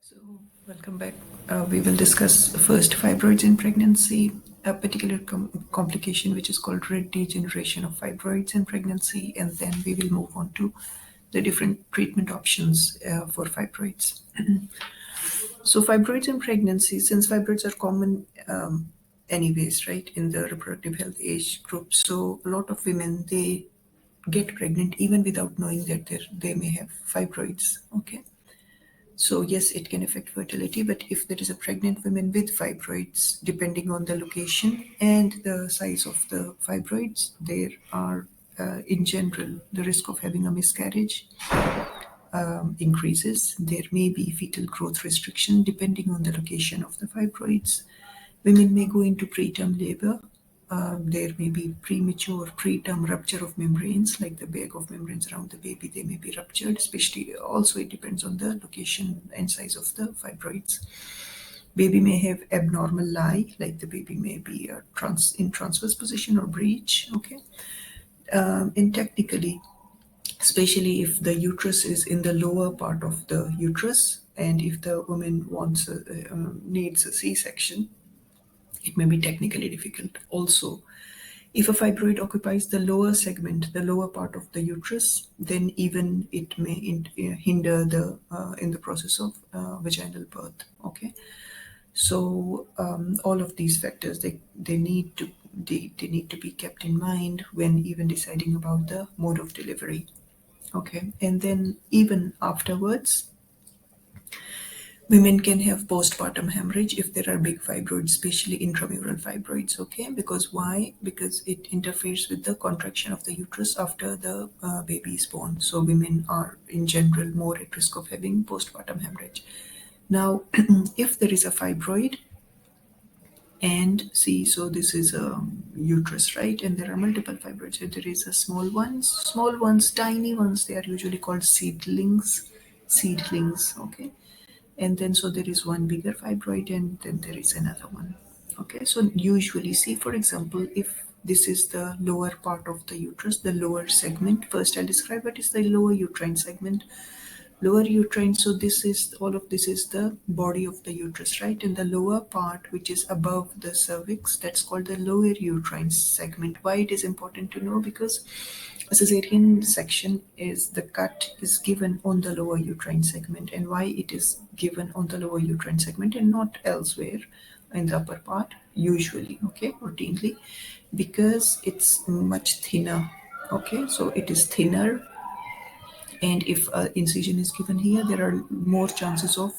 So, welcome back. We will discuss first fibroids in pregnancy, a particular complication which is called red degeneration of fibroids in pregnancy, and then we will move on to the different treatment options for fibroids. So, fibroids in pregnancy, since fibroids are common anyways, right, in the reproductive health age group, so a lot of women they get pregnant even without knowing that they may have fibroids. Okay. So yes, it can affect fertility, but if there is a pregnant woman with fibroids, depending on the location and the size of the fibroids, there are, in general, the risk of having a miscarriage increases. There may be fetal growth restriction depending on the location of the fibroids. Women may go into preterm labor. There may be premature preterm rupture of membranes, like the bag of membranes around the baby, they may be ruptured, especially also it depends on the location and size of the fibroids. Baby may have abnormal lie, like the baby may be in transverse position or breech, okay? And technically, especially if the uterus is in the lower part of the uterus, and if the woman needs a C-section, it may be technically difficult. Also, if a fibroid occupies the lower segment, the lower part of the uterus, then even it may hinder the in the process of vaginal birth. Okay, so all of these factors they need to be kept in mind when even deciding about the mode of delivery. Okay, and then even afterwards, women can have postpartum hemorrhage if there are big fibroids, especially intramural fibroids. Okay, because why? Because it interferes with the contraction of the uterus after the baby is born. So women are in general more at risk of having postpartum hemorrhage. Now, if there is a fibroid, and see, so this is a uterus, right? And there are multiple fibroids. So there is a small ones, tiny ones. They are usually called seedlings. Seedlings, okay. And then so there is one bigger fibroid, and then there is another one. Okay, so usually, see, for example, if this is the lower part of the uterus, the lower segment. First, I'll describe what is the lower uterine segment. Lower uterine, so this is all of this is the body of the uterus, right? And the lower part, which is above the cervix, that's called the lower uterine segment. Why it is important to know? Because a cesarean section is the cut is given on the lower uterine segment, and why it is given on the lower uterine segment and not elsewhere in the upper part, usually, okay, routinely, because it's much thinner. Okay, so it is thinner, and if an incision is given here, there are more chances of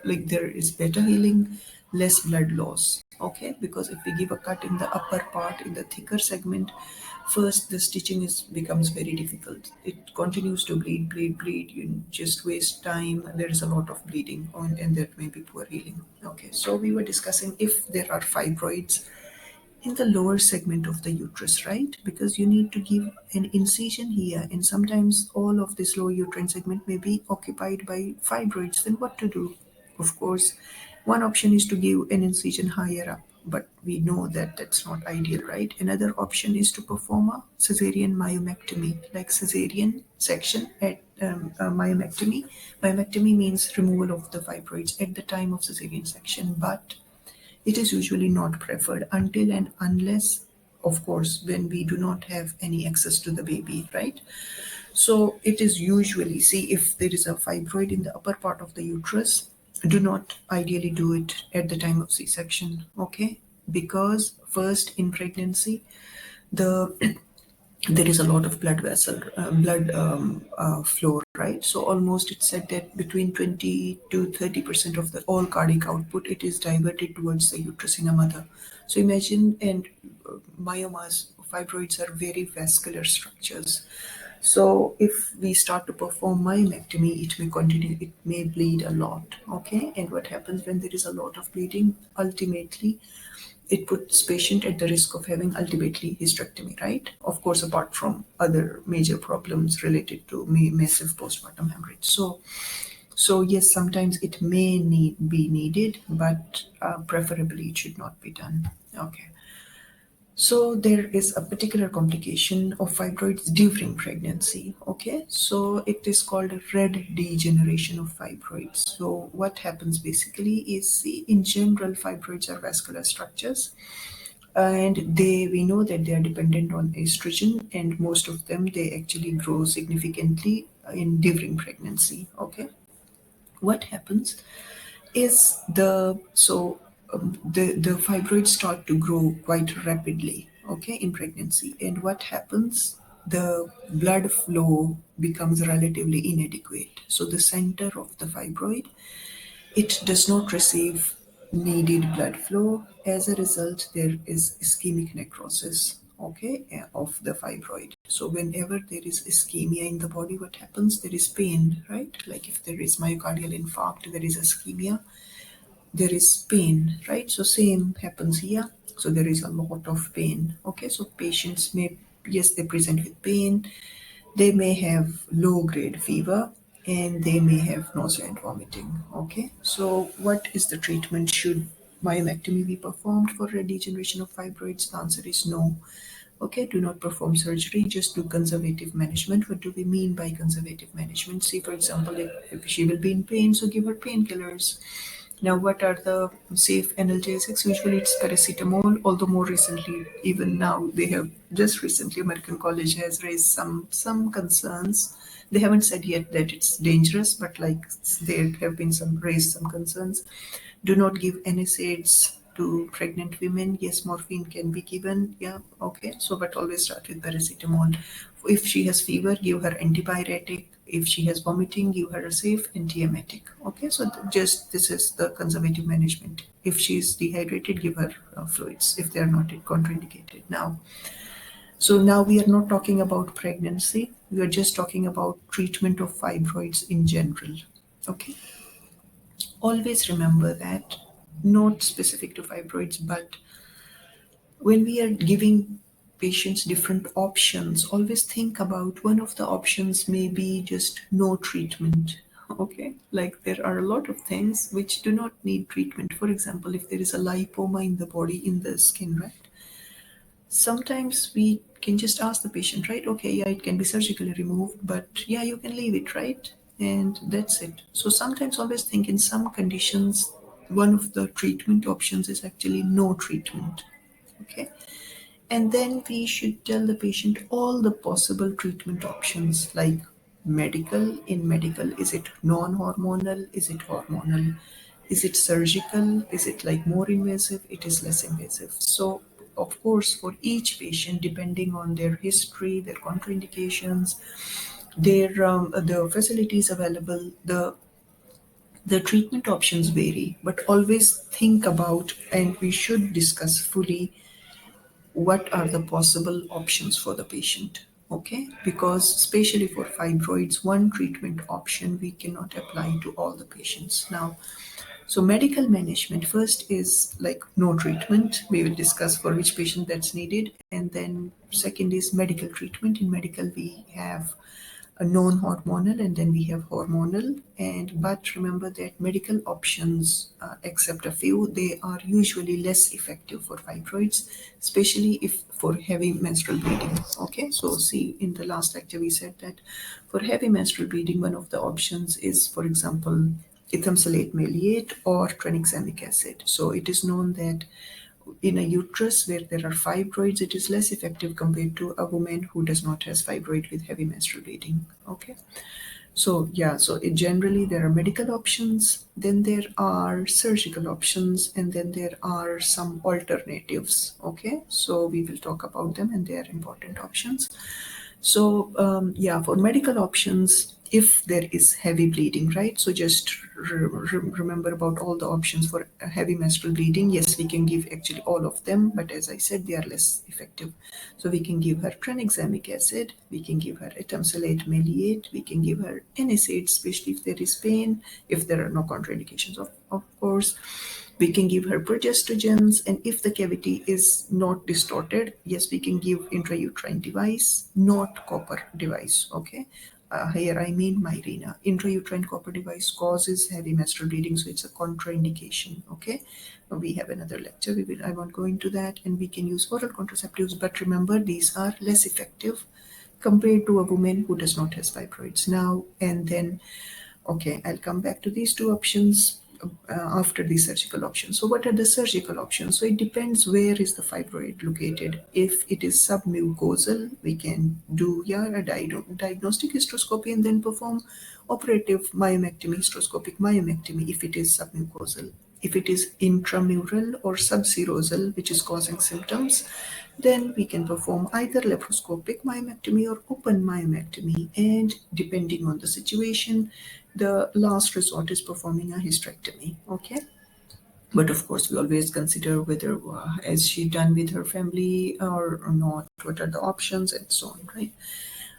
like there is better healing, less blood loss. Okay, because if we give a cut in the upper part, in the thicker segment, first the stitching becomes very difficult. It continues to bleed. You just waste time. There is a lot of bleeding on, and that may be poor healing. Okay, so we were discussing if there are fibroids in the lower segment of the uterus, right? Because you need to give an incision here, and sometimes all of this lower uterine segment may be occupied by fibroids. Then what to do? Of course, one option is to give an incision higher up, but we know that that's not ideal, right? Another option is to perform a Cesarean myomectomy, like Cesarean section at myomectomy. Myomectomy means removal of the fibroids at the time of Cesarean section, but it is usually not preferred until and unless, of course, when we do not have any access to the baby, right? So it is usually, see, if there is a fibroid in the upper part of the uterus, do not ideally do it at the time of C-section, okay? Because first in pregnancy, the there is a lot of blood flow, right? So almost it's said that between 20 to 30% of the all cardiac output, it is diverted towards the uterus in a mother. So imagine, and myomas, fibroids are very vascular structures. So if we start to perform myomectomy, it may continue, it may bleed a lot, okay? And what happens when there is a lot of bleeding? Ultimately, it puts patient at the risk of having ultimately hysterectomy, right? Of course, apart from other major problems related to massive postpartum hemorrhage. So yes, sometimes it may be needed, but preferably it should not be done. Okay. So there is a particular complication of fibroids during pregnancy. Okay, so it is called red degeneration of fibroids. So what happens basically is, see, in general, fibroids are vascular structures, and we know that they are dependent on estrogen, and most of them, they actually grow significantly in during pregnancy. Okay, what happens is the fibroids start to grow quite rapidly, okay, in pregnancy. And what happens, the blood flow becomes relatively inadequate, so the center of the fibroid, it does not receive needed blood flow. As a result, there is ischemic necrosis, okay, of the fibroid. So whenever there is ischemia in the body, what happens, there is pain, right? Like if there is myocardial infarct, there is ischemia, there is pain, right? So same happens here. So there is a lot of pain. Okay, so patients may, yes, they present with pain, they may have low grade fever, and they may have nausea and vomiting. Okay, so what is the treatment? Should myomectomy be performed for regeneration of fibroids? The answer is no. Okay, do not perform surgery, just do conservative management. What do we mean by conservative management? See, for example, if she will be in pain, so give her painkillers. Now, what are the safe analgesics? Usually it's paracetamol, although more recently, even now, they have just recently, American College has raised some concerns. They haven't said yet that it's dangerous, but like there have been raised some concerns. Do not give NSAIDs to pregnant women. Yes, morphine can be given. Yeah, okay. So, but always start with paracetamol. If she has fever, give her antipyretic. If she has vomiting, give her a safe antiemetic. Okay, so just this is the conservative management. If she is dehydrated, give her fluids if they are not contraindicated. Now we are not talking about pregnancy. We are just talking about treatment of fibroids in general. Okay, always remember that, not specific to fibroids, but when we are giving patients different options, always think about one of the options may be just no treatment. Okay, like there are a lot of things which do not need treatment. For example, if there is a lipoma in the body, in the skin, right? Sometimes we can just ask the patient, right? Okay, yeah, it can be surgically removed, but yeah, you can leave it, right? And that's it. So sometimes always think, in some conditions, one of the treatment options is actually no treatment. Okay. And then we should tell the patient all the possible treatment options, like medical. In medical, is it non-hormonal? Is it hormonal? Is it surgical? Is it like more invasive? It is less invasive. So, of course, for each patient, depending on their history, their contraindications, their the facilities available, the treatment options vary. But always think about, and we should discuss fully, what are the possible options for the patient. Okay, because especially for fibroids, one treatment option we cannot apply to all the patients. Now, so medical management first is like no treatment. We will discuss for which patient that's needed. And then second is medical treatment. In medical, we have a non-hormonal, and then we have hormonal. And but remember that medical options, except a few, they are usually less effective for fibroids, especially if for heavy menstrual bleeding. Okay, so see, in the last lecture we said that for heavy menstrual bleeding, one of the options is, for example, ethamsalate maleate or tranexamic acid. So it is known that in a uterus where there are fibroids, it is less effective compared to a woman who does not have fibroid with heavy menstrual bleeding. Okay. So yeah, so generally there are medical options, then there are surgical options, and then there are some alternatives. Okay, so we will talk about them, and they are important options. So, yeah, for medical options, if there is heavy bleeding, right? So just remember about all the options for heavy menstrual bleeding. Yes, we can give actually all of them, but as I said, they are less effective. So we can give her tranexamic acid, we can give her ethamsalate maleate, we can give her NSAID, especially if there is pain, if there are no contraindications, of course. We can give her progestogens, and if the cavity is not distorted, yes, we can give intrauterine device, not copper device. Okay, Here I mean Mirena. Intrauterine copper device causes heavy menstrual bleeding, so it's a contraindication. Okay, we have another lecture. I won't go into that, and we can use oral contraceptives, but remember these are less effective compared to a woman who does not have fibroids now. And then, okay, I'll come back to these two options after the surgical option. So what are the surgical options? So it depends where is the fibroid located. If it is submucosal, we can do a diagnostic hysteroscopy and then perform operative myomectomy, hysteroscopic myomectomy if it is submucosal. If it is intramural or subserosal, which is causing symptoms, then we can perform either laparoscopic myomectomy or open myomectomy. And depending on the situation, the last resort is performing a hysterectomy. Okay. But of course, we always consider whether is she done with her family or not, what are the options, and so on, right?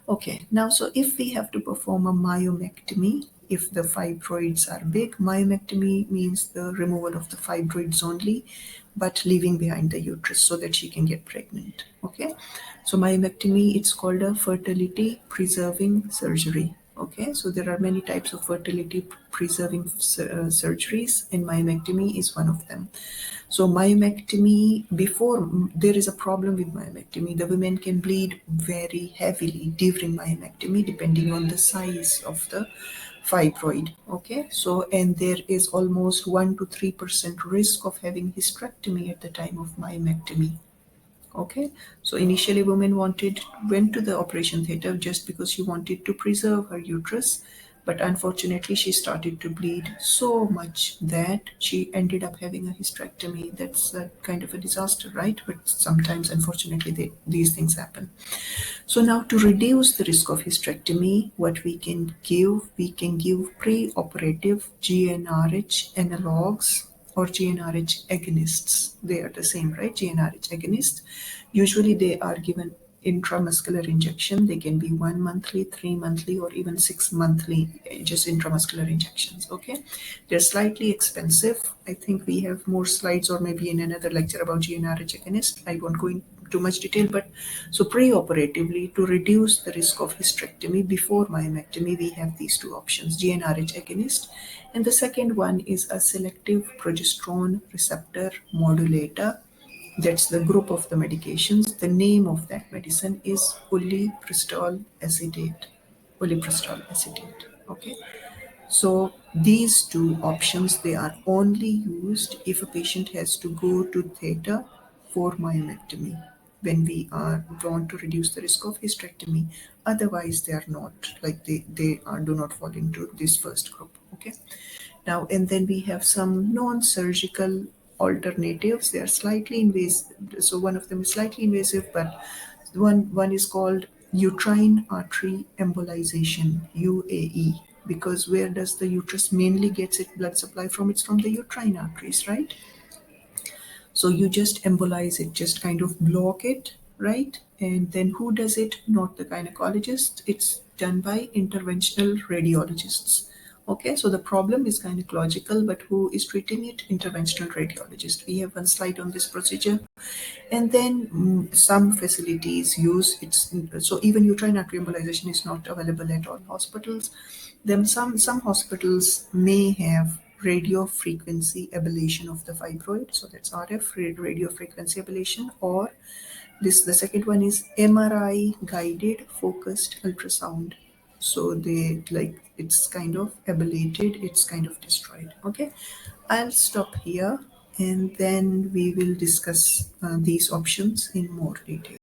Okay, now, so if we have to perform a myomectomy, if the fibroids are big, myomectomy means the removal of the fibroids only, but leaving behind the uterus so that she can get pregnant. Okay, so myomectomy, it's called a fertility preserving surgery. Okay, so there are many types of fertility preserving surgeries, and myomectomy is one of them. So myomectomy, before there is a problem with myomectomy, the women can bleed very heavily during myomectomy depending on the size of the fibroid. Okay, so and there is almost 1 to 3% risk of having hysterectomy at the time of myomectomy. Okay, so initially women went to the operation theater just because she wanted to preserve her uterus, but unfortunately she started to bleed so much that she ended up having a hysterectomy. That's a kind of a disaster, right? But sometimes unfortunately these things happen. So now, to reduce the risk of hysterectomy, what we can give pre-operative GnRH analogs or GnRH agonists. They are the same, right? GnRH agonist. Usually they are given intramuscular injection. They can be 1 monthly, 3 monthly, or even 6 monthly, just intramuscular injections. Okay, they're slightly expensive. I think we have more slides or maybe in another lecture about GnRH agonist. I won't go into too much detail, but so pre-operatively, to reduce the risk of hysterectomy before myomectomy, we have these two options: GnRH agonist, and the second one is a selective progesterone receptor modulator. That's the group of the medications. The name of that medicine is ulipristal acetate. Ulipristal acetate. Okay. So these two options, they are only used if a patient has to go to theater for myomectomy when we want to reduce the risk of hysterectomy. Otherwise, they are not, like do not fall into this first group. Okay. Now, and then we have some non-surgical alternatives. They are slightly invasive. So one of them is slightly invasive, but one is called uterine artery embolization, UAE, because where does the uterus mainly gets its blood supply from? It's from the uterine arteries, right? So you just embolize it, just kind of block it, right? And then who does it? Not the gynecologist. It's done by interventional radiologists. Okay, so the problem is gynecological, but who is treating it? Interventional radiologist. We have one slide on this procedure. And then some facilities use it's so even uterine artery embolization is not available at all hospitals. Then some hospitals may have radio frequency ablation of the fibroid, so that's RF, radio frequency ablation, or this the second one is MRI guided focused ultrasound. So they like it's kind of ablated, it's kind of destroyed. Okay, I'll stop here and then we will discuss these options in more detail.